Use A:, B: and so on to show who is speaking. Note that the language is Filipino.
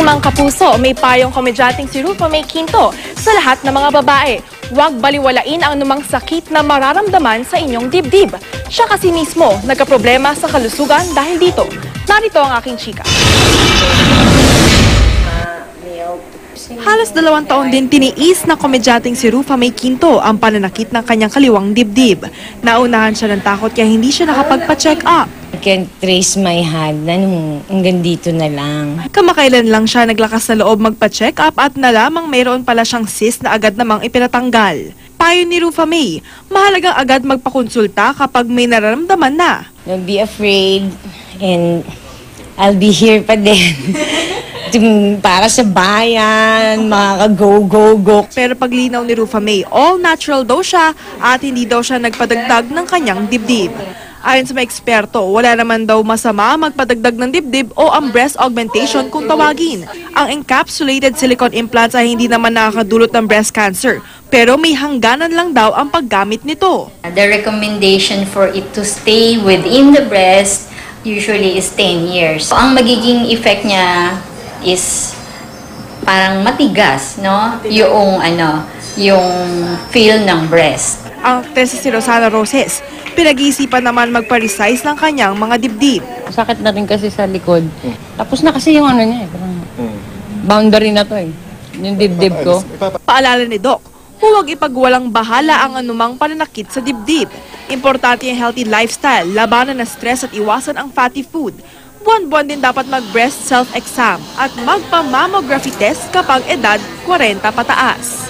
A: Mga kapuso, may payong komedyanteng si Rufa May Quinto sa lahat ng mga babae. Huwag baliwalain ang anumang sakit na mararamdaman sa inyong dibdib. Siya kasi mismo nagkaproblema sa kalusugan dahil dito. Narito ang aking chika. Halos 2 taon din tiniis na komedyanteng si Rufa May Quinto ang pananakit ng kanyang kaliwang dibdib. Naunahan siya ng takot kaya hindi siya nakapagpa-check up.
B: I can't trace my hand na hanggang dito na lang.
A: Kamakailan lang siya naglakas na loob magpa-check up at nalamang mayroon pala siyang cyst na agad namang ipinatanggal. Payo ni Rufa May, mahalagang agad magpakonsulta kapag may nararamdaman na.
B: Don't be afraid and I'll be here pa din. Para sa bayan, makaka-go.
A: Pero paglinaw ni Rufa May, all natural daw siya at hindi daw siya nagpadagdag ng kanyang dibdib. Ayon sa mga eksperto, wala naman daw masama magpadagdag ng dibdib o ang breast augmentation kung tawagin. Ang encapsulated silicone implants ay hindi naman nakakadulot ng breast cancer, pero may hangganan lang daw ang paggamit nito.
C: The recommendation for it to stay within the breast usually is 10 years. So, ang magiging effect niya is parang matigas, no? Yung feel ng breast.
A: Ang actress si Rosana Roses, pinag-iisipan naman magpa-resize ng kanyang mga dibdib.
D: Sakit na rin kasi sa likod. Tapos na kasi yung ano niya, parang boundary na to yung dibdib ko.
A: Paalala ni Doc, huwag ipagwalang bahala ang anumang pananakit sa dibdib. Importante ang healthy lifestyle, labanan ng stress at iwasan ang fatty food. Buwan-buwan din dapat mag-breast self-exam at magpa-mammography test kapag edad 40 pataas.